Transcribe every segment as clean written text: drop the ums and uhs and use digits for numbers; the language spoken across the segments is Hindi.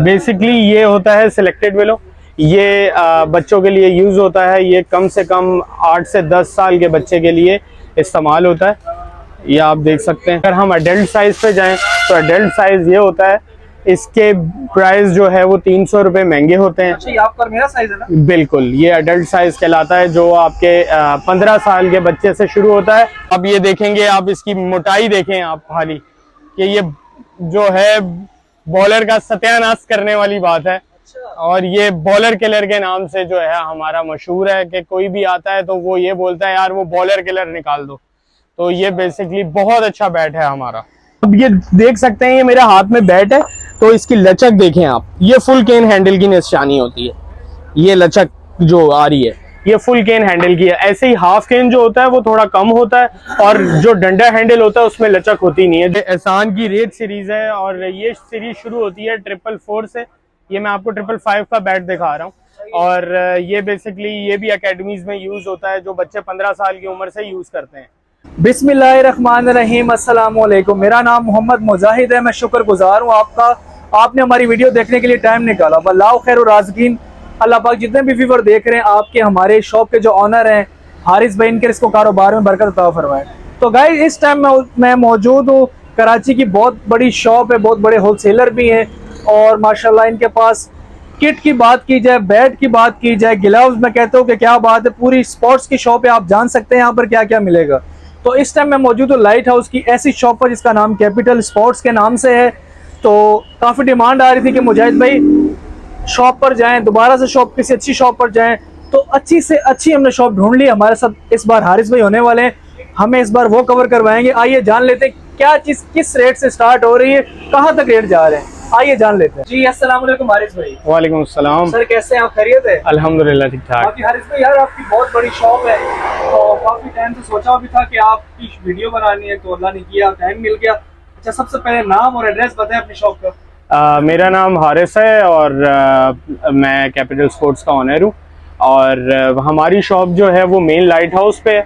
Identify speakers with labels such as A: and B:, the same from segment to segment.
A: बेसिकली ये होता है सिलेक्टेड विलो। ये बच्चों के लिए यूज़ होता है। ये कम से कम 8 से 10 साल के बच्चे के लिए इस्तेमाल होता है। ये आप देख सकते हैं। अगर हम अडल्ट साइज़ पे जाएं तो अडल्ट साइज़ ये होता है, इसके प्राइस जो है वो 300 रुपये महंगे होते हैं।
B: अच्छा, ये आपका मेरा साइज है ना?
A: बिल्कुल, ये अडल्ट साइज कहलाता है, जो आपके 15 साल के बच्चे से शुरू होता है। अब ये देखेंगे आप, इसकी मोटाई देखें आप खाली, कि ये जो है बॉलर का सत्यानाश करने वाली बात है। और ये बॉलर किलर के नाम से जो है हमारा मशहूर है, कि कोई भी आता है तो वो ये बोलता है यार वो बॉलर किलर निकाल दो। तो ये बेसिकली बहुत अच्छा बैट है हमारा। अब ये देख सकते हैं, ये मेरे हाथ में बैट है, तो इसकी लचक देखें आप। ये फुल केन हैंडल की निशानी होती है। ये लचक जो आ रही है ये फुल केन हैंडल की है। ऐसे ही हाफ केन जो होता है वो थोड़ा कम होता है, और जो डंडा हैंडल होता है उसमें लचक होती नहीं है। एहसान की रेड सीरीज है, और ये सीरीज शुरू होती है 444 से। ये मैं आपको 555 का बैट दिखा रहा हूँ। और ये बेसिकली ये भी अकेडमीज में यूज होता है, जो बच्चे 15 साल की उम्र से यूज करते हैं।
B: बिस्मिल्लाहिर्रहमानिर्रहीम, अस्सलाम वालेकुम। मेरा नाम मोहम्मद मुजाहिद है। मैं शुक्रगुजार हूँ आपका, आपने हमारी वीडियो देखने के लिए टाइम निकाला। वल्लाहु खैरुर राज़िकीन। अल्लाह पाक जितने भी व्यूअर देख रहे हैं, आपके हमारे शॉप के जो ऑनर हैं हारिस भाई, इनके इसको कारोबार में बरकत अता फरमाए। तो गाइस, इस टाइम मैं मौजूद हूँ कराची की बहुत बड़ी शॉप है, बहुत बड़े होलसेलर भी हैं, और माशाल्लाह इनके पास किट की बात की जाए, बैट की बात की जाए, ग्लव्स, मैं कहता हूँ कि क्या बात है। पूरी स्पोर्ट्स की शॉप है, आप जान सकते हैं यहाँ पर क्या क्या मिलेगा। तो इस टाइम मैं मौजूद हूँ लाइट हाउस की ऐसी शॉप पर जिसका नाम कैपिटल स्पोर्ट्स के नाम से है। तो काफ़ी डिमांड आ रही थी कि मुजाहिद भाई शॉप पर जाएं, दोबारा से शॉप किसी अच्छी शॉप पर जाएं। तो अच्छी से अच्छी हमने शॉप ढूंढ ली। हमारे साथ इस बार हारिस भाई होने वाले हैं, हमें इस बार वो कवर करवाएंगे। आइए जान लेते हैं क्या चीज़ किस रेट से स्टार्ट हो रही है, कहाँ तक रेट जा रहे हैं, आइए जान लेते हैं। जी अस्सलाम वालेकुम हारिस भाई।
A: वालेकुम अस्सलाम
B: सर, कैसे हैं आप? खैरियत है?
A: अल्हम्दुलिल्लाह ठीक ठाक।
B: बाकी हारिस भाई यार, आपकी बहुत बड़ी शॉप है, तो काफी टाइम से सोचा भी था कि आपकी वीडियो बनानी है, तो अल्लाह ने किया, टाइम मिल गया। अच्छा, सबसे पहले नाम और एड्रेस बताएं अपनी शॉप का।
A: मेरा नाम हारिस है, और मैं कैपिटल स्पोर्ट्स का ऑनर हूँ। और हमारी शॉप जो है वो मेन लाइट हाउस पे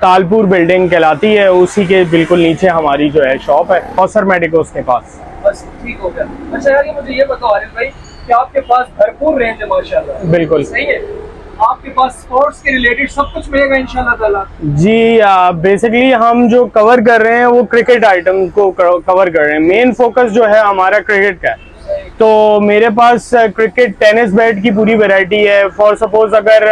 A: तालपुर बिल्डिंग कहलाती है, उसी के बिल्कुल नीचे हमारी जो है शॉप है, कौसर मेडिकोस के पास।
B: बस ठीक हो गया। अच्छा यार, ये मुझे ये बताओ हारिस भाई कि आपके पास भरपूर रेंज है माशाल्लाह।
A: बिल्कुल
B: सही है, आपके पास स्पोर्ट्स के रिलेटेड सब कुछ मिलेगा इंशाल्लाह ताला।
A: जी, बेसिकली हम जो कवर कर रहे हैं वो क्रिकेट आइटम को कवर कर रहे हैं। मेन फोकस जो है हमारा क्रिकेट का है। तो मेरे पास क्रिकेट टेनिस बैट की पूरी वैरायटी है। फॉर सपोज अगर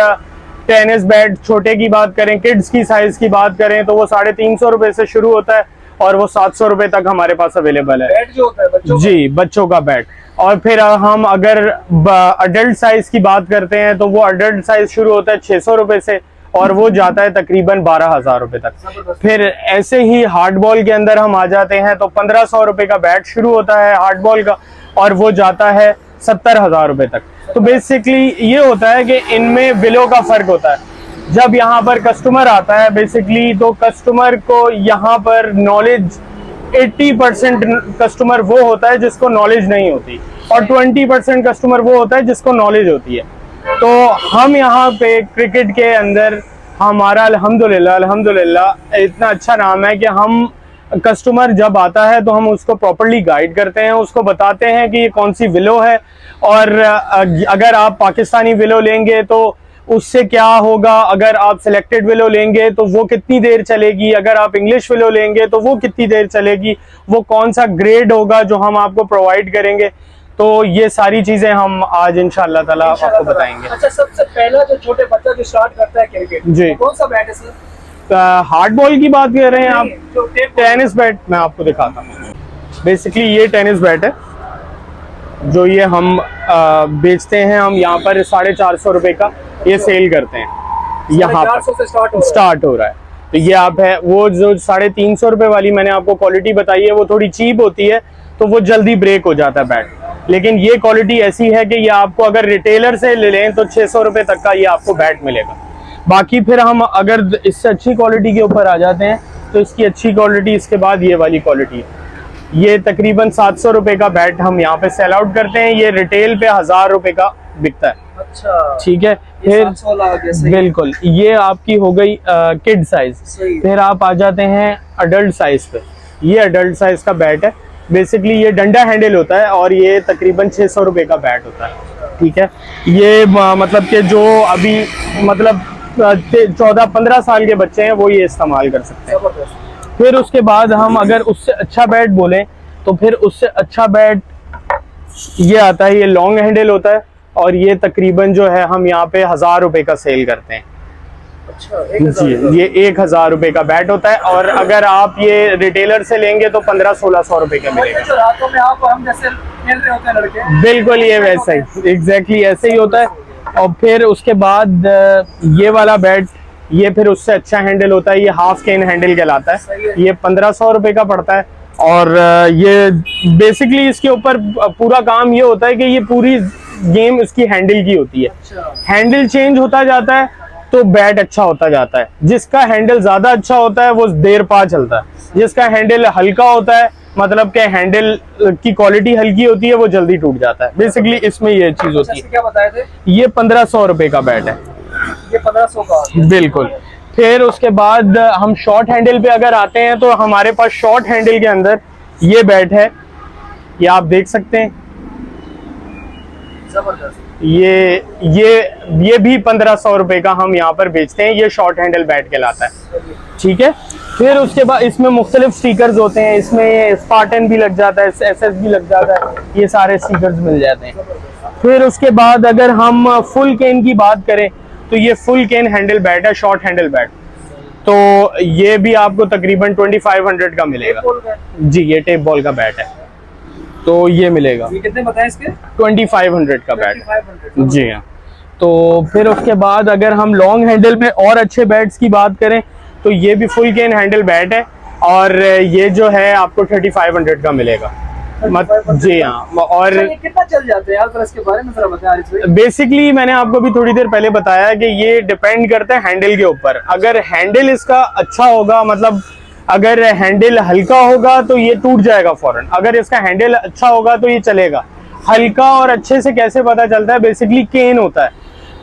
A: टेनिस बैट छोटे की बात करें, किड्स की साइज की बात करें, तो वो 350 रुपए से शुरू होता है, और वो 700 रुपए तक हमारे पास अवेलेबल है।
B: बैट जो होता है बच्चों
A: जी, बच्चों का बैट। और फिर हम अगर अडल्ट साइज की बात करते हैं, तो वो अडल्ट साइज शुरू होता है 600 रुपए से, और वो जाता है तकरीबन 12,000 रुपए तक। फिर ऐसे ही हार्ड बॉल के अंदर हम आ जाते हैं, तो 1500 रुपए का बैट शुरू होता है हार्ड बॉल का, और वो जाता है 70,000 रुपए तक। तो बेसिकली ये होता है कि इनमें विलो का फर्क होता है। जब यहाँ पर कस्टमर आता है बेसिकली, तो कस्टमर को यहाँ पर नॉलेज 80% कस्टमर वो होता है जिसको नॉलेज नहीं होती, और 20% कस्टमर वो होता है जिसको नॉलेज होती है। तो हम यहाँ पे क्रिकेट के अंदर हमारा अल्हम्दुलिल्लाह इतना अच्छा नाम है कि हम कस्टमर जब आता है तो हम उसको प्रॉपर्ली गाइड करते हैं, उसको बताते हैं कि ये कौन सी विलो है, और अगर आप पाकिस्तानी विलो लेंगे तो उससे क्या होगा, अगर आप सिलेक्टेड विलो लेंगे तो वो कितनी देर चलेगी, अगर आप इंग्लिश विलो लेंगे तो वो कितनी देर चलेगी, वो कौन सा ग्रेड होगा जो हम आपको प्रोवाइड करेंगे। तो ये सारी चीजें हम आज इंशाअल्लाह ताला आपको बताएंगे।
B: अच्छा, सबसे पहला जो छोटे बच्चा जो स्टार्ट करता है क्रिकेट,
A: जी,
B: कौन सा बैट है सर?
A: हार्ड बॉल की बात कर रहे हैं आप? टेनिस बैट मैं आपको दिखाता हूँ। बेसिकली ये टेनिस बैट है जो ये हम बेचते हैं। हम यहाँ पर 450 रुपए का ये सेल करते हैं, यहाँ पर स्टार्ट हो रहा है। तो ये आप है वो जो 350 रुपए वाली मैंने आपको क्वालिटी बताई है, वो थोड़ी चीप होती है, तो वो जल्दी ब्रेक हो जाता है बैट। लेकिन ये क्वालिटी ऐसी है कि ये आपको अगर रिटेलर से ले लें तो 600 रुपए तक का ये आपको बैट मिलेगा। बाकी फिर हम अगर इससे अच्छी क्वालिटी के ऊपर आ जाते हैं, तो इसकी अच्छी क्वालिटी इसके बाद ये वाली क्वालिटी है। ये तकरीबन 700 रुपए का बैट हम यहाँ पे सेल आउट करते हैं। ये रिटेल पे 1000 रुपए का बिकता है।
B: अच्छा,
A: ठीक है। फिर बिल्कुल ये आपकी हो गई किड साइज। फिर आप आ जाते हैं अडल्ट साइज पे। ये अडल्ट साइज का बैट है, बेसिकली ये डंडा हैंडल होता है और ये तकरीबन 600 रुपये का बैट होता है। ठीक है, ये मतलब कि जो अभी मतलब 14-15 साल के बच्चे हैं वो ये इस्तेमाल कर सकते हैं। फिर उसके बाद हम अगर उससे अच्छा बैट बोलें तो फिर उससे अच्छा बैट ये आता है, ये लॉन्ग हैंडल होता है और ये तकरीबन जो है हम यहाँ पे 1000 रुपये का सेल करते हैं।
B: अच्छा,
A: जी, ये 1000 रुपये का बैट होता है और अगर आप ये रिटेलर से लेंगे तो 1500-1600 रुपये का मिलेगा।
B: जो रातों में आप हम जैसे खेल रहे होते हैं लड़के,
A: बिल्कुल ये वैसा ही, एग्जैक्टली ऐसे ही होता है। और फिर उसके बाद ये वाला बैट, ये फिर उससे अच्छा हैंडल होता है, ये हाफ केन हैंडल कहलाता है, ये 1500 रुपये का पड़ता है। और ये बेसिकली इसके ऊपर पूरा काम ये होता है कि ये पूरी गेम इसकी हैंडल की होती है। हैंडल चेंज होता जाता है तो बैट अच्छा होता जाता है। जिसका हैंडल ज्यादा अच्छा होता है वो देर पा चलता है, जिसका हैंडल हल्का होता है मतलब कि हैंडल की क्वालिटी हल्की होती है वो जल्दी टूट जाता है। बेसिकली इसमें ये चीज होती है।
B: क्या बताए थे?
A: ये 1500 रुपये का बैट है।
B: ये 1500 का?
A: बिल्कुल। फिर उसके बाद हम शॉर्ट हैंडल पे अगर आते हैं तो हमारे पास शॉर्ट हैंडल के अंदर ये बैट है, ये आप देख सकते हैं।
B: जबरदस्त।
A: ये भी 1500 रुपये का हम यहाँ पर बेचते हैं। ये शॉर्ट हैंडल बैट कहलाता है। ठीक है, फिर उसके बाद इसमें मुख्तलिफ स्टिकर्स होते हैं, इसमें स्पार्टन भी लग जाता है, SS भी लग जाता है, ये सारे स्टिकर्स मिल जाते हैं। फिर उसके बाद अगर हम फुल केन की बात करें तो ये फुल केन हैंडल बैट है, शॉर्ट हैंडल बैट। तो ये भी आपको तकरीबन 2500 का मिलेगा। जी, ये टेप बॉल का बैट है तो ये मिलेगा।
B: ये कितने बताएं इसके?
A: 2500 का बैट।
B: 2500।
A: जी हाँ। तो फिर उसके बाद अगर हम लॉन्ग हैंडल में और अच्छे बैट्स की बात करें तो ये भी फुल केन हैंडल बैट है और ये जो है आपको 3500 का मिलेगा। जी हाँ। और
B: ये कितना चल जाते हैं यार, इसके बारे में जरा बताएं।
A: बेसिकली मैंने आपको भी थोड़ी देर पहले बताया कि ये डिपेंड करता है हैंडल के ऊपर। अगर हैंडल इसका अच्छा होगा, मतलब अगर हैंडल हल्का होगा तो ये टूट जाएगा फौरन। अगर इसका हैंडल अच्छा होगा तो ये चलेगा। हल्का और अच्छे से कैसे पता चलता है? बेसिकली केन होता है,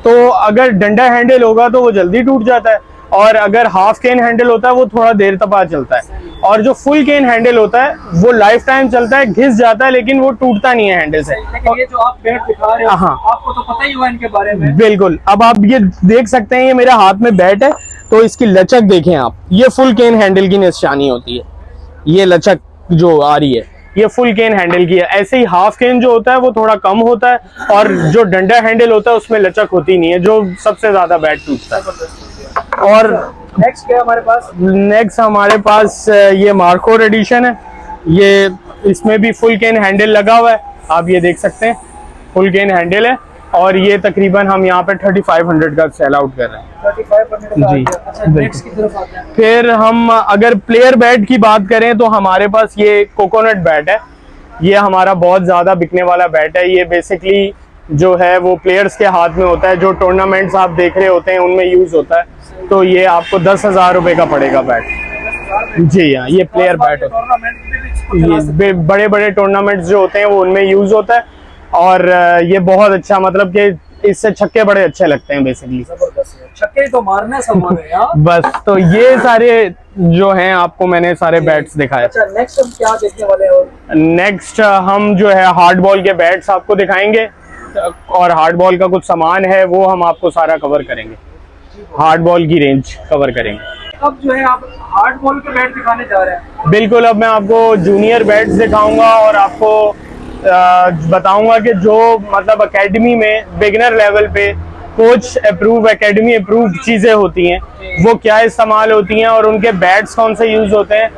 A: तो अगर डंडा हैंडल होगा तो वो जल्दी टूट जाता है और अगर हाफ केन हैंडल होता है वो थोड़ा देर तक पता चलता है। और जो फुल केन हैंडल होता है वो लाइफ टाइम चलता है, घिस जाता है लेकिन वो टूटता नहीं है हैंडल से।
B: लेकिन ये जो आप बैट दिखा रहे हो,
A: हाँ,
B: आपको तो पता ही हुआ इनके बारे में।
A: बिल्कुल। अब आप ये देख सकते हैं, ये मेरे हाथ में बैट है तो इसकी लचक देखें आप, ये फुल केन हैंडल की निशानी होती है। ये लचक जो आ रही है ये फुल केन हैंडल की है। ऐसे ही हाफ केन जो होता है वो थोड़ा कम होता है और जो डंडा हैंडल होता है उसमें लचक होती नहीं है, जो सबसे ज्यादा बैट टूटता है। और
B: नेक्स्ट क्या हमारे पास?
A: नेक्स्ट हमारे पास ये मार्कोर एडिशन है। ये इसमें भी फुल केन हैंडल लगा हुआ है, आप ये देख सकते हैं, फुल केन हैंडल है और ये तकरीबन हम यहाँ पे 3500 का सेल आउट कर रहे हैं।
B: 3500
A: जी।
B: अच्छा, नेक्स्ट की तरफ आते हैं।
A: फिर हम अगर प्लेयर बैट की बात करें तो हमारे पास ये कोकोनट बैट है। ये हमारा बहुत ज्यादा बिकने वाला बैट है। ये बेसिकली जो है वो प्लेयर्स के हाथ में होता है, जो टूर्नामेंट्स आप देख रहे होते हैं उनमें यूज होता है। तो ये आपको 10,000 रुपये का पड़ेगा बैट। जी हाँ, ये प्लेयर बैट होता है। ये बड़े बड़े टूर्नामेंट्स जो होते हैं वो उनमें यूज होता है और ये बहुत अच्छा, मतलब कि इससे छक्के बड़े अच्छे लगते हैं बेसिकली।
B: छक्के तो मारना सामान है यार।
A: बस, तो ये सारे जो हैं आपको मैंने सारे बैट्स दिखाए।
B: अच्छा, नेक्स्ट हम क्या देखने वाले हैं?
A: नेक्स्ट हम जो है हार्ड बॉल के बैट्स आपको दिखाएंगे और हार्ड बॉल का कुछ सामान है वो हम आपको सारा कवर करेंगे, हार्ड बॉल की रेंज कवर करेंगे।
B: अब जो है आप हार्ड बॉल के बैट दिखाने जा रहे हैं?
A: बिल्कुल। अब मैं आपको जूनियर बैट्स दिखाऊंगा और आपको बताऊंगा कि जो मतलब एकेडमी में बिगिनर लेवल पे कोच अप्रूव, एकेडमी अप्रूव चीजें होती हैं वो क्या इस्तेमाल होती हैं और उनके बैट्स कौन से यूज होते हैं।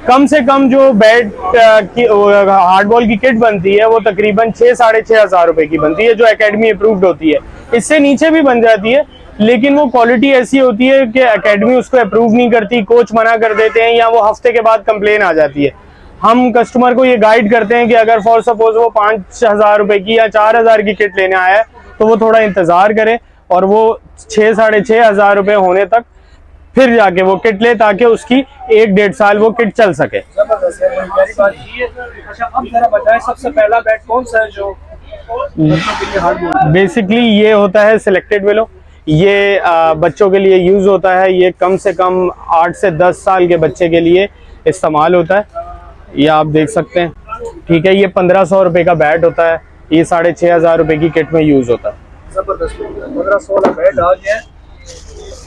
A: कम से कम जो बैट की हार्ड बॉल की किट बनती है वो तकरीबन 6-6.5 हज़ार रुपए की बनती है, जो एकेडमी अप्रूव्ड होती है। इससे नीचे भी बन जाती है लेकिन वो क्वालिटी ऐसी होती है कि एकेडमी उसको अप्रूव नहीं करती, कोच मना कर देते हैं या वो हफ्ते के बाद कंप्लेन आ जाती है। हम कस्टमर को ये गाइड करते हैं कि अगर फॉर सपोज वो 5,000 रुपए की या 4,000 की किट लेने आया है तो वो थोड़ा इंतजार करे और वो 6-6.5 हज़ार रुपए होने तक फिर जाके वो किट ले, ताकि उसकी 1-1.5 साल वो किट चल सके।
B: अच्छा, अब जरा बताएं सबसे पहला बैट कौन सा है जो
A: बेसिकली ये होता है सिलेक्टेड वेलो। ये बच्चों के लिए यूज होता है। ये कम से कम 8 से 10 साल के बच्चे के लिए इस्तेमाल होता है ये आप देख सकते हैं, ठीक है। ये 1500 रुपए का बैट होता है, ये 6500 रुपए की किट में यूज होता है।
B: जबरदस्त 15-16 बैट आ गए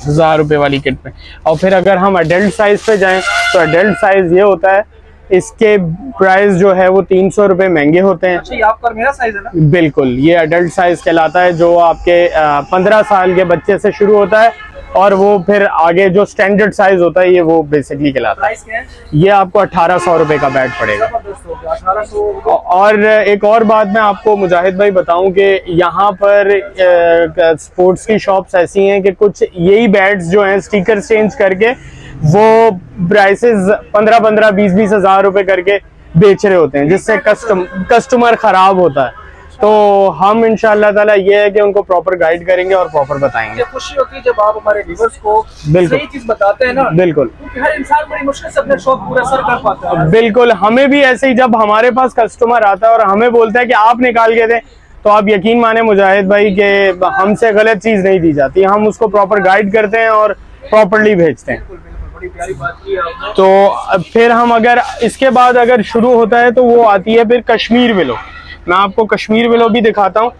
A: 1000 रुपए वाली किट में। और फिर अगर हम अडल्ट साइज पे जाएं तो अडल्ट साइज ये होता है, इसके प्राइस जो है वो 300 रुपए महंगे होते हैं।
B: अच्छा, ये आपका और मेरा साइज है ना?
A: बिल्कुल, ये अडल्ट साइज कहलाता है, जो आपके 15 साल के बच्चे से शुरू होता है और वो फिर आगे जो स्टैंडर्ड साइज होता है ये वो बेसिकली कहलाता है।
B: प्राइस क्या है?
A: ये आपको 1800 रुपए का बैट पड़ेगा।
B: जबरदस्त हो गया 1800।
A: और एक और बात मैं आपको मुजाहिद भाई बताऊं कि यहाँ पर स्पोर्ट्स की शॉप्स ऐसी हैं कि कुछ यही बैट्स जो हैं स्टिकर चेंज करके वो प्राइसेस 15-15, 20-20 हजार रुपए करके बेच रहे होते हैं, जिससे कस्टमर खराब होता है। तो हम इंशाल्लाह ताला ये है कि उनको प्रॉपर गाइड करेंगे और प्रॉपर बताएंगे।
B: मुझे खुशी होती है जब आप हमारे व्यूअर्स को
A: बिल्कुल
B: सही चीज बताते हैं ना।
A: बिल्कुल,
B: क्योंकि हर इंसान बड़ी मुश्किल से अपने शौक पूरा सर कर पाता है।
A: बिल्कुल। हमें भी ऐसे ही जब हमारे पास कस्टमर आता है और हमें बोलता है कि आप निकाल के दें, तो आप यकीन माने मुजाहिद भाई कि हमसे गलत चीज नहीं दी जाती, हम उसको प्रॉपर गाइड करते हैं और प्रॉपरली भेजते हैं।
B: बड़ी प्यारी बात की आपने।
A: तो फिर हम अगर इसके बाद अगर शुरू होता है तो वो आती है फिर कश्मीर विलो। मैं आपको कश्मीर विलो भी दिखाता हूँ।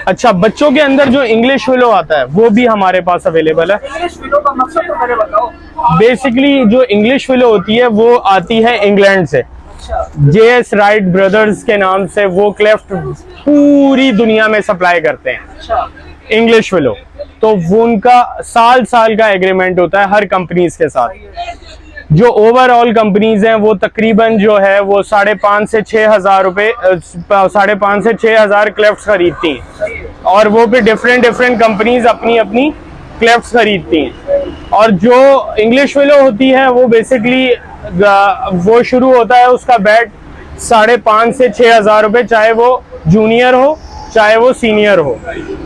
A: अच्छा, बच्चों के अंदर जो इंग्लिश विलो आता है वो भी हमारे पास अवेलेबल है।
B: इंग्लिश विलो का मकसद तो मेरे बताओ।
A: बेसिकली जो इंग्लिश विलो होती है वो आती है इंग्लैंड से।
B: अच्छा,
A: JS राइट ब्रदर्स के नाम से वो क्लेफ्ट पूरी दुनिया में सप्लाई करते हैं
B: अच्छा,
A: इंग्लिश विलो। तो वो उनका साल का एग्रीमेंट होता है हर कंपनीज के साथ। जो ओवरऑल कंपनीज हैं वो तकरीबन जो है वो 5,500 से 6,000 रुपए 5,500 से 6,000 क्लेफ्ट खरीदती हैं, और वो भी डिफरेंट कंपनीज अपनी अपनी क्लेफ्ट खरीदती हैं। और जो इंग्लिश विलो होती है वो बेसिकली वो शुरू होता है उसका बैट 5,500 से 6,000 रुपए, चाहे वो जूनियर हो चाहे वो सीनियर हो।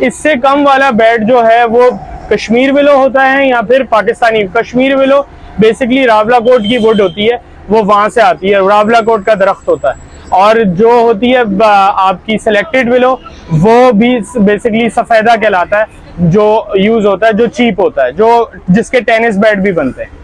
A: इससे कम वाला बैट जो है वो कश्मीर विलो होता है या फिर पाकिस्तानी। कश्मीर विलो बेसिकली रावलाकोट की वुड होती है, वो वहां से आती है, रावलाकोट का दरख्त होता है। और जो होती है आपकी सिलेक्टेड विलो, वो भी बेसिकली सफेदा कहलाता है, जो यूज होता है, जो चीप होता है, जो जिसके टेनिस बैट भी बनते हैं।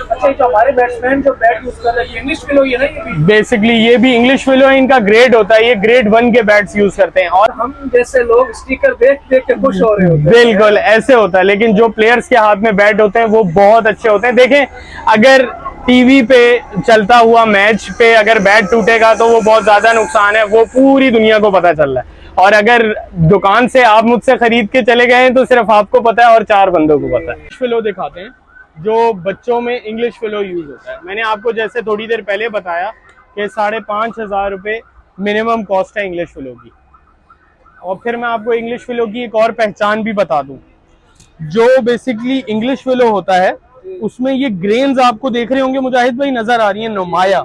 B: अच्छा, ये जो हमारे बैट्समैन जो बैट यूज कर रहे हैं इंग्लिश विलो ये नहीं?
A: बेसिकली ये भी इंग्लिश विलो है, इनका ग्रेड होता है, ये ग्रेड 1 के बैट्स यूज करते हैं। और
B: हम जैसे लोग स्टिकर देख देख के खुश हो रहे होते हैं।
A: बिल्कुल ऐसे होता है, लेकिन जो प्लेयर्स के हाथ में बैट होते हैं वो बहुत अच्छे होते हैं। देखें, अगर टीवी पे चलता हुआ मैच पे अगर बैट टूटेगा तो वो बहुत ज्यादा नुकसान है, वो पूरी दुनिया को पता चल रहा है। और अगर दुकान से आप मुझसे खरीद के चले गए तो सिर्फ आपको पता है और 4 बंदों को पता है। इंग्लिश विलो दिखाते हैं, जो बच्चों में इंग्लिश विलो यूज होता है। मैंने आपको जैसे थोड़ी देर पहले बताया कि 5,500 रुपए मिनिमम कॉस्ट है इंग्लिश विलो की। और फिर मैं आपको इंग्लिश विलो की एक और पहचान भी बता दूं। जो बेसिकली इंग्लिश विलो होता है उसमें ये ग्रेन्स आपको देख रहे होंगे मुजाहिद भाई, नजर आ रही है नुमाया,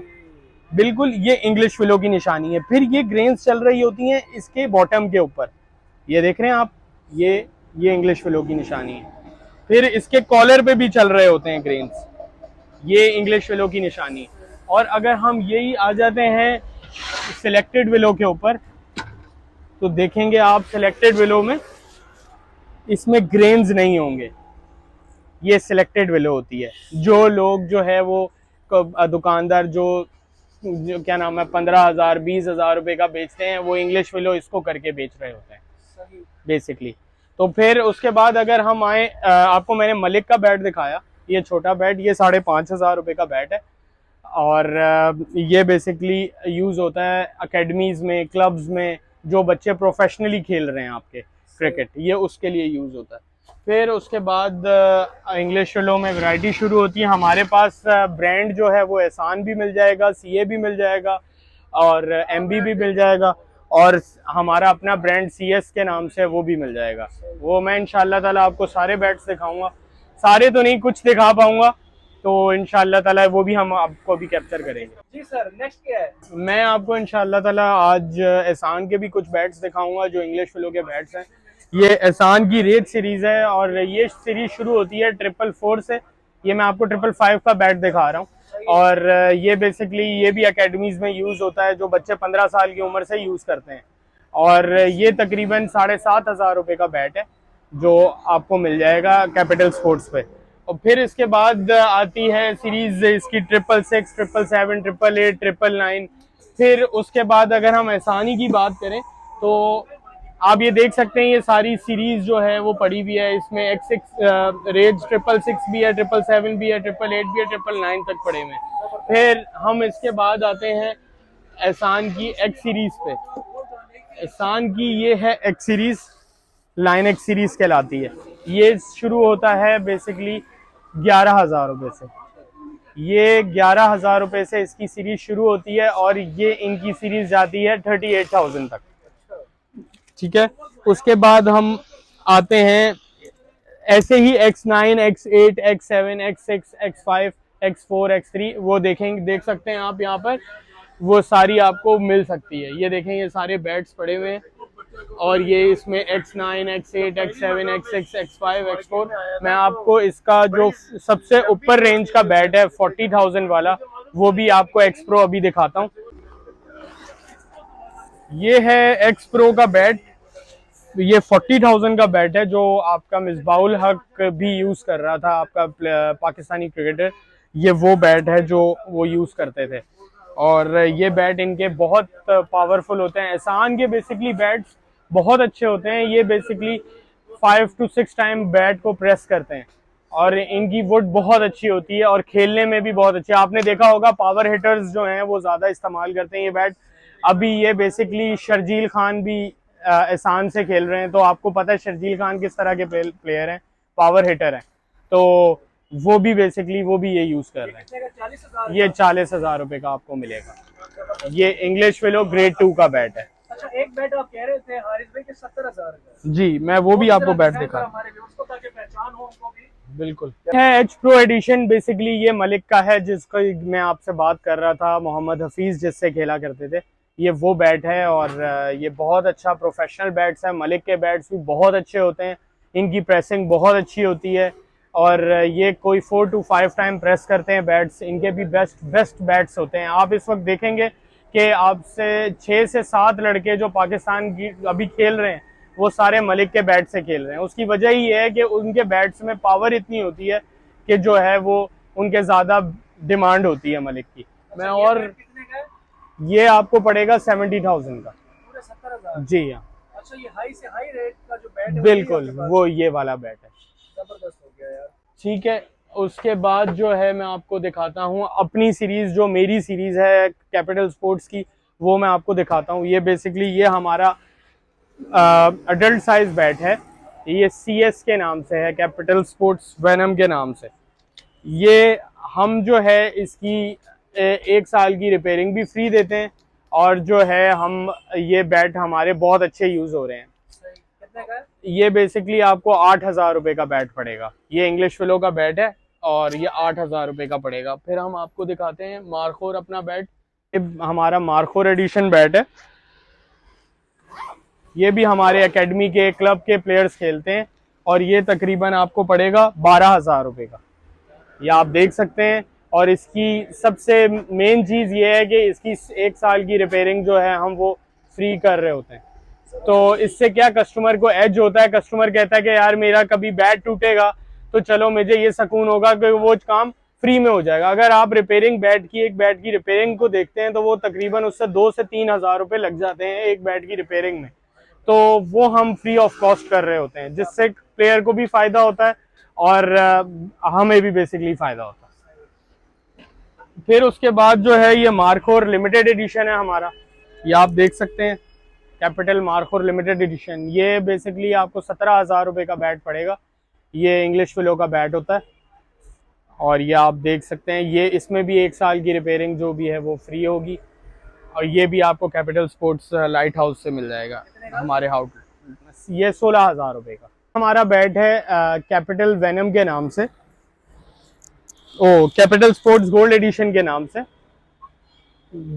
A: बिल्कुल ये इंग्लिश विलो की निशानी है। फिर ये ग्रेन्स चल रही होती हैं इसके बॉटम के ऊपर, ये देख रहे हैं आप, ये इंग्लिश विलो की निशानी है। फिर इसके कॉलर पे भी चल रहे होते हैं ग्रेन्स, ये इंग्लिश विलो की निशानी है। और अगर हम यही आ जाते हैं सिलेक्टेड विलो के ऊपर, तो देखेंगे आप सिलेक्टेड विलो में इसमें ग्रेन्स नहीं होंगे, ये सिलेक्टेड विलो होती है। जो लोग जो है वो दुकानदार जो क्या नाम है 15,000 20,000 रुपए का बेचते हैं, वो इंग्लिश विलो इसको करके बेच रहे होते हैं बेसिकली। तो फिर उसके बाद अगर हम आए, आपको मैंने मलिक का बैट दिखाया, ये छोटा बैट, ये 5,500 रुपए का बैट है। और ये बेसिकली यूज होता है अकेडमीज में, क्लब्स में, जो बच्चे प्रोफेशनली खेल रहे हैं आपके क्रिकेट, ये उसके लिए यूज होता है। फिर उसके बाद इंग्लिश विलो में वैरायटी शुरू होती है। हमारे पास ब्रांड जो है वो एहसान भी मिल जाएगा, CA भी मिल जाएगा और MB भी मिल जाएगा, और हमारा अपना ब्रांड CS के नाम से वो भी मिल जाएगा। वो मैं इंशाल्लाह ताला आपको सारे बैट्स दिखाऊंगा, सारे तो नहीं, कुछ दिखा पाऊंगा, तो इंशाल्लाह ताला वो भी हम आपको भी कैप्चर करेंगे।
B: जी सर, नेक्स्ट क्या है?
A: मैं आपको इंशाल्लाह ताला आज एहसान के भी कुछ बैट्स दिखाऊंगा जो इंग्लिश विलो के बैट्स हैं। ये एहसान की रेड सीरीज है और ये सीरीज शुरू होती है 444 से। ये मैं आपको 555 का बैट दिखा रहा हूँ, और ये बेसिकली ये भी अकेडमीज में यूज होता है, जो बच्चे 15 साल की उम्र से यूज करते हैं। और ये तकरीबन 7,500 रुपए का बैट है, जो आपको मिल जाएगा कैपिटल स्पोर्ट्स पे। और फिर इसके बाद आती है सीरीज इसकी 666, 777, 888, 999। फिर उसके बाद अगर हम एहसानी की बात करें तो आप ये देख सकते हैं ये सारी सीरीज जो है वो पड़ी हुई है। इसमें X6 रेंज 666 भी है, 777 भी है, 888 भी है, 999 तक पड़े हुए हैं। फिर हम इसके बाद आते हैं एहसान की X सीरीज पे। एहसान की ये है X series, line X series कहलाती है। ये शुरू होता है बेसिकली 11,000 रुपये से। ये 11,000 रुपये से इसकी सीरीज शुरू होती है और ये इनकी सीरीज जाती है 38,000 तक। ठीक है, उसके बाद हम आते हैं ऐसे ही X9, X8, X7, X6, X5, X4, X3 वो देख सकते हैं आप यहाँ पर, वो सारी आपको मिल सकती है। ये देखें ये सारे बैट्स पड़े हुए हैं और ये इसमें X9, X8, X7, X6, X5, X4। मैं आपको इसका जो सबसे ऊपर रेंज का बैट है 40,000 वाला वो भी आपको X Pro अभी दिखाता हूँ। ये है X Pro का बैट, ये 40,000 का बैट है जो आपका मिसबाउल हक भी यूज कर रहा था, आपका पाकिस्तानी क्रिकेटर। ये वो बैट है जो वो यूज करते थे और ये बैट इनके बहुत पावरफुल होते हैं। एहसान के बेसिकली बैट्स बहुत अच्छे होते हैं। ये बेसिकली 5 to 6 टाइम बैट को प्रेस करते हैं और इनकी वुड बहुत अच्छी होती है और खेलने में भी बहुत अच्छी है। आपने देखा होगा पावर हिटर्स जो हैं वो ज़्यादा इस्तेमाल करते हैं ये बैट। अभी ये बेसिकली शर्जील खान भी एहसान से खेल रहे हैं, तो आपको पता है शर्जील खान किस तरह के प्लेयर हैं, पावर हिटर हैं, तो वो भी बेसिकली वो भी ये यूज़ कर रहे हैं। ये 40,000 रुपये का आपको मिलेगा। ये इंग्लिश विलो ग्रेड 2 का बैट है।
B: अच्छा, एक बैट आप कह रहे थे हारिस भाई के 70,000 का।
A: जी, मैं वो भी आपको बैट दिखा,
B: हमारे व्यूअर्स को ताकि पहचान हो उनको भी।
A: बिल्कुल है। H Pro एडिशन बेसिकली ये मलिक का है जिसको मैं आपसे बात कर रहा था, मोहम्मद हफीज जिससे खेला करते थे। ये वो बैट है और ये बहुत अच्छा प्रोफेशनल बैट्स है। मलिक के बैट्स भी बहुत अच्छे होते हैं, इनकी प्रेसिंग बहुत अच्छी होती है और ये कोई 4 to 5 टाइम प्रेस करते हैं बैट्स। इनके भी बेस्ट बैट्स होते हैं। आप इस वक्त देखेंगे कि आपसे 6 से 7 लड़के जो पाकिस्तान की अभी खेल रहे हैं वो सारे मलिक के बैट से खेल रहे हैं। उसकी वजह ही है कि उनके बैट्स में पावर इतनी होती है कि जो है वो उनके ज़्यादा डिमांड होती है मलिक की। मैं और ये आपको पड़ेगा 70,000 का।
B: पूरे 70,000?
A: जी हाँ।
B: अच्छा, ये हाई से हाई रेट का जो बैट है
A: बिल्कुल वो ये वाला बैट है।
B: जबरदस्त हो गया यार।
A: ठीक है, उसके बाद जो है मैं आपको दिखाता हूँ अपनी सीरीज, जो मेरी सीरीज है कैपिटल स्पोर्ट्स की, वो मैं आपको दिखाता हूँ। ये बेसिकली ये हमारा अडल्ट साइज बैट है। ये CS के नाम से है, कैपिटल स्पोर्ट्स वेनम के नाम से। ये हम जो है इसकी 1 साल की रिपेयरिंग भी फ्री देते हैं और जो है हम ये बैट हमारे बहुत अच्छे यूज़ हो रहे हैं।
B: कितने का?
A: ये बेसिकली आपको 8,000 रुपये का बैट पड़ेगा। ये इंग्लिश विलो का बैट है और ये 8,000 रुपये का पड़ेगा। फिर हम आपको दिखाते हैं मार्कोर अपना बैट। ये हमारा मार्कोर एडिशन बैट है। ये भी हमारे एकेडमी के क्लब के प्लेयर्स खेलते हैं और ये तकरीबन आपको पड़ेगा 12,000 रुपये का। ये आप देख सकते हैं और इसकी सबसे मेन चीज़ ये है कि इसकी 1 साल की रिपेयरिंग जो है हम वो फ्री कर रहे होते हैं। तो इससे क्या कस्टमर को एज होता है, कस्टमर कहता है कि यार मेरा कभी बैट टूटेगा तो चलो मुझे ये सुकून होगा कि वो काम फ्री में हो जाएगा। अगर आप रिपेयरिंग एक बैट की रिपेयरिंग को देखते हैं तो वो तकरीबन उससे 2 से 3,000 रुपये लग जाते हैं एक बैट की रिपेयरिंग में, तो वो हम फ्री ऑफ कॉस्ट कर रहे होते हैं, जिससे प्लेयर को भी फ़ायदा होता है और हमें भी बेसिकली फ़ायदा होता है। फिर उसके बाद जो है ये मार्कोर लिमिटेड एडिशन है हमारा। ये आप देख सकते हैं कैपिटल मार्कोर लिमिटेड एडिशन। ये बेसिकली आपको 17,000 रुपये का बैट पड़ेगा। ये इंग्लिश विलो का बैट होता है और ये आप देख सकते हैं ये इसमें भी 1 साल की रिपेयरिंग जो भी है वो फ्री होगी और ये भी आपको कैपिटल स्पोर्ट्स लाइट हाउस से मिल जाएगा हमारे हाउस। ये 16,000 रुपये का हमारा बैट है कैपिटल वेनम के नाम से, कैपिटल स्पोर्ट्स गोल्ड एडिशन के नाम से।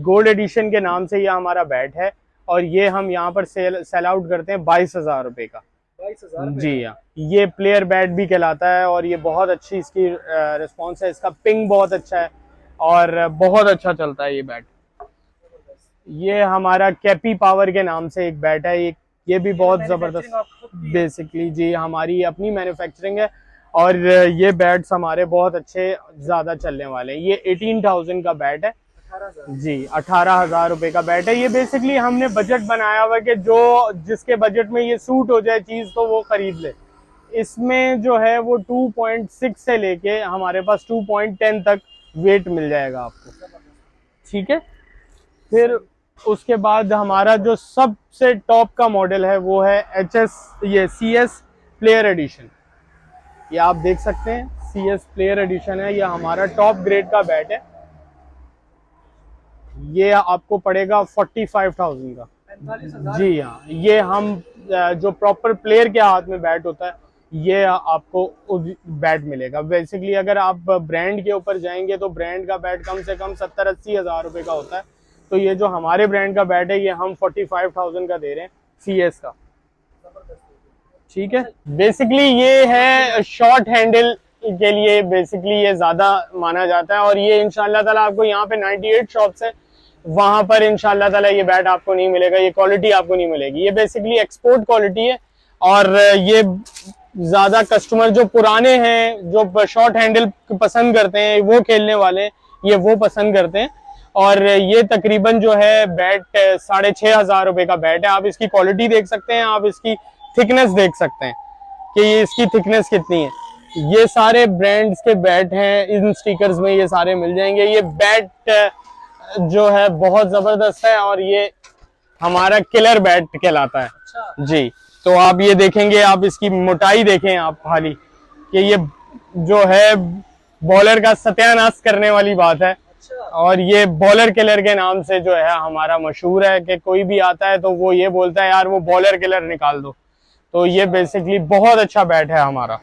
A: गोल्ड एडिशन के नाम से ये हमारा बैट है और ये हम यहाँ पर सेल आउट करते हैं 22,000 रुपये का।
B: 22,000?
A: जी हाँ, ये प्लेयर बैट भी कहलाता है और ये बहुत अच्छी इसकी रिस्पॉन्स है। इसका पिंग बहुत अच्छा है और बहुत अच्छा चलता है ये बैट। ये हमारा कैपी पावर के नाम से एक बैट है। ये भी बहुत ज़बरदस्त बेसिकली। जी, हमारी अपनी मैन्युफैक्चरिंग है और ये बैट्स हमारे बहुत अच्छे ज़्यादा चलने वाले हैं। ये 18,000 का बैट है
B: 18,000।
A: जी, 18,000 रुपये का बैट है। ये बेसिकली हमने बजट बनाया हुआ है कि जो जिसके बजट में ये सूट हो जाए चीज़ तो वो खरीद ले। इसमें जो है वो 2.6 से लेके हमारे पास 2.10 तक वेट मिल जाएगा आपको, ठीक है। फिर उसके बाद हमारा जो सबसे टॉप का मॉडल है वो है ये CS प्लेयर एडिशन। ये आप देख सकते हैं CS प्लेयर एडिशन है, ये हमारा टॉप ग्रेड का बैट है। ये आपको पड़ेगा 45,000 का।
B: 45,000।
A: जी हाँ, ये हम जो प्रॉपर प्लेयर के हाथ में बैट होता है ये आपको बैट मिलेगा। बेसिकली अगर आप ब्रांड के ऊपर जाएंगे तो ब्रांड का बैट कम से कम 70-80 हज़ार रुपये का होता है। तो ये जो हमारे ब्रांड का बैट है ये हम 45,000 का दे रहे हैं CS का, ठीक है। बेसिकली ये है शॉर्ट हैंडल के लिए, बेसिकली ये ज़्यादा माना जाता है। और ये इंशाल्लाह ताला आपको यहाँ पे 98 शॉप्स है, वहाँ पर इंशाल्लाह ताला ये बैट आपको नहीं मिलेगा, ये क्वालिटी आपको नहीं मिलेगी। ये बेसिकली एक्सपोर्ट क्वालिटी है और ये ज़्यादा कस्टमर जो पुराने हैं, जो शॉर्ट हैंडल पसंद करते हैं, वो खेलने वाले ये वो पसंद करते हैं। और ये तकरीबन जो है बैट 6,500 रुपये का बैट है। आप इसकी क्वालिटी देख सकते हैं, आप इसकी थिकनेस देख सकते हैं कि ये इसकी थिकनेस कितनी है। ये सारे ब्रांड्स के बैट हैं, इन स्टिकर्स में ये सारे मिल जाएंगे। ये बैट जो है बहुत जबरदस्त है और ये हमारा किलर बैट कहलाता है।
B: अच्छा।
A: जी, तो आप ये देखेंगे, आप इसकी मोटाई देखें आप खाली कि ये जो है बॉलर का सत्यानाश करने वाली बात है।
B: अच्छा।
A: और ये बॉलर किलर के नाम से जो है हमारा मशहूर है कि कोई भी आता है तो वो ये बोलता है यार वो बॉलर किलर निकाल दो। तो ये बेसिकली बहुत अच्छा बैट है हमारा।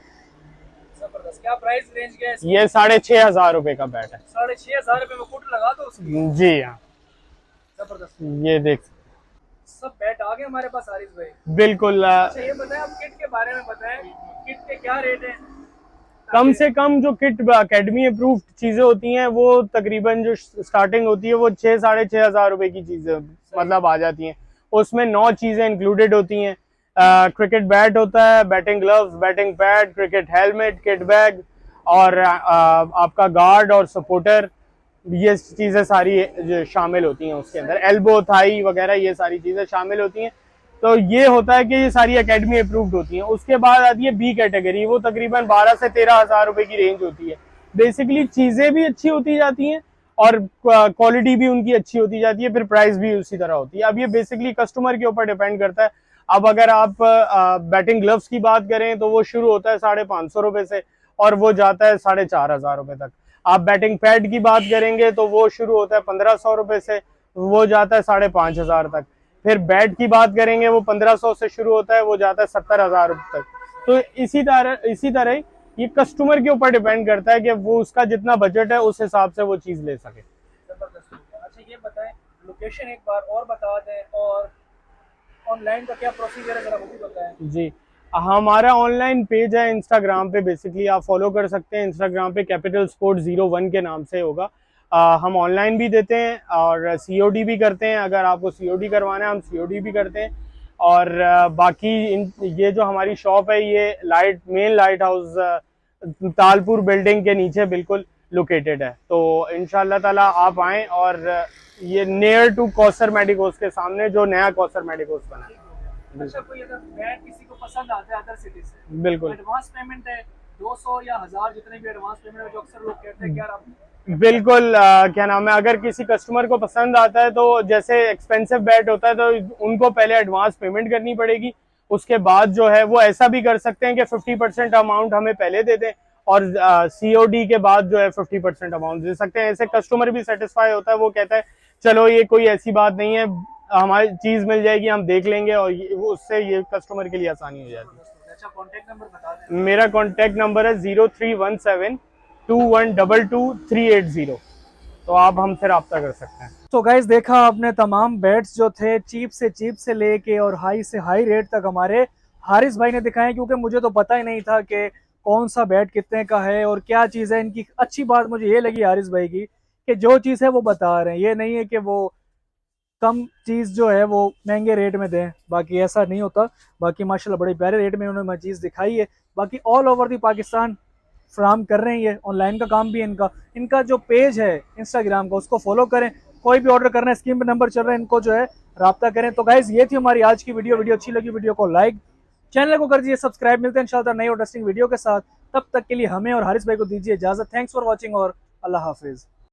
B: जबरदस्त। क्या प्राइस रेंज क्या है इसकी?
A: ये 6,500 रुपये का बैट है।
B: 6,500 रुपये में फुट लगा दो उसकी।
A: जी हाँ,
B: जबरदस्त।
A: ये देख
B: सब बैट आ गए हमारे पास हारिस भाई।
A: बिल्कुल।
B: अच्छा ये बताएं, आप किट के बारे में बताएं, किट के क्या रेट है?
A: कम से कम जो किट अकेडमी अप्रूव्ड चीजें होती हैं वो तकरीबन जो स्टार्टिंग होती है वो 6-6,500 रुपए की चीजें मतलब आ जाती हैं। उसमें 9 चीजें इंक्लूडेड होती हैं। क्रिकेट बैट होता है, batting gloves, batting pad, cricket helmet, kit bag और आपका गार्ड और सपोर्टर, ये चीजें सारी जो शामिल होती हैं उसके अंदर। एल्बो, थाई वगैरह ये सारी चीजें शामिल होती हैं। तो ये होता है कि ये सारी एकेडमी अप्रूव्ड होती हैं। उसके बाद आती है बी कैटेगरी, वो तकरीबन 12 से 13,000 रुपए की रेंज होती है। बेसिकली चीजें भी अच्छी होती जाती हैं और क्वालिटी भी उनकी अच्छी होती जाती है, फिर प्राइस भी उसी तरह होती है। अब ये बेसिकली कस्टमर के ऊपर डिपेंड करता है। अब अगर आप बैटिंग ग्लव्स की बात करें तो वो शुरू होता है 550 रुपए से और वो जाता है 4,500 रुपए तक। आप बैटिंग पैड की बात करेंगे तो वो शुरू होता है 1,500 रुपए से, वो जाता है 5,500 तक। फिर बैट की बात करेंगे वो 1,500 से शुरू होता है, वो जाता है 70,000 रुपए तक। तो इसी तरह ये कस्टमर के ऊपर डिपेंड करता है कि वो उसका जितना बजट है उस हिसाब से वो चीज ले सके।
B: जबरदस्त। अच्छा ये बताएं, लोकेशन एक बार और बता दें और ऑनलाइन का क्या प्रोसीजर है जरा वो भी बताएं।
A: जी, हमारा ऑनलाइन पेज है इंस्टाग्राम पे, बेसिकली आप फॉलो कर सकते हैं। इंस्टाग्राम पे कैपिटल स्पोर्ट 01 के नाम से होगा। हम ऑनलाइन भी देते हैं और COD भी करते हैं। अगर आपको COD करवाना है हम COD भी करते हैं। और बाकी ये जो हमारी शॉप है ये main light house Talpur building के नीचे बिल्कुल लोकेटेड है। तो इंशाल्लाह ताला आप आएँ और ये नियर टू कौसर मेडिकोस के सामने जो नया कौसर मेडिकोस बना है।
B: अच्छा, कोई अगर बैट किसी को पसंद आता है अदर सिटी से,
A: बिल्कुल
B: एडवांस पेमेंट है 200 या 1000 जितने भी एडवांस पेमेंट है जो अक्सर लोग कहते हैं कि यार आप
A: बिल्कुल क्या नाम है, अगर किसी कस्टमर को पसंद आता है तो जैसे एक्सपेंसिव बैट होता है तो उनको पहले एडवांस पेमेंट करनी पड़ेगी। उसके बाद जो है वो ऐसा भी कर सकते हैं कि 50% अमाउंट हमें पहले दे दें और COD के बाद जो है 50% अमाउंट दे सकते हैं। ऐसे कस्टमर भी सेटिस्फाई होता है, वो कहता है चलो ये कोई ऐसी बात नहीं है, हमारी चीज मिल जाएगी, हम देख लेंगे और उससे ये कस्टमर के लिए आसानी हो जाती है।
B: अच्छा कॉन्टेक्ट नंबर बता दें।
A: मेरा कॉन्टेक्ट नंबर है 0317212380। तो आप हमसे रब्ता कर सकते हैं।
B: तो गाइस देखा आपने तमाम बैट्स जो थे चीप से लेके और हाई से हाई रेट तक हमारे हारिस भाई ने दिखाए, क्योंकि मुझे तो पता ही नहीं था कि कौन सा बैट कितने का है और क्या चीज़ है इनकी। अच्छी बात मुझे ये लगी हारिस भाई की कि जो चीज़ है वो बता रहे हैं, ये नहीं है कि वो कम चीज़ जो है वो महंगे रेट में दें, बाकी ऐसा नहीं होता। बाकी माशाल्लाह बड़े प्यारे रेट में उन्होंने चीज़ दिखाई है। बाकी ऑल ओवर दी पाकिस्तान फ्राहम कर रहे हैं, ये ऑनलाइन का काम भी है इनका। इनका जो पेज है इंस्टाग्राम का उसको फॉलो करें, कोई भी ऑर्डर करना है स्क्रीन पर नंबर चल रहा है, इनको जो है रब्ता करें। तो गाइज ये थी हमारी आज की वीडियो अच्छी लगी वीडियो को लाइक, चैनल को कर दीजिए सब्सक्राइब। मिलते हैं इंशाल्लाह नई और इंटरेस्टिंग वीडियो के साथ, तब तक के लिए हमें और हारिस भाई को दीजिए इजाजत। थैंक्स फॉर वॉचिंग और अल्लाह हाफिज।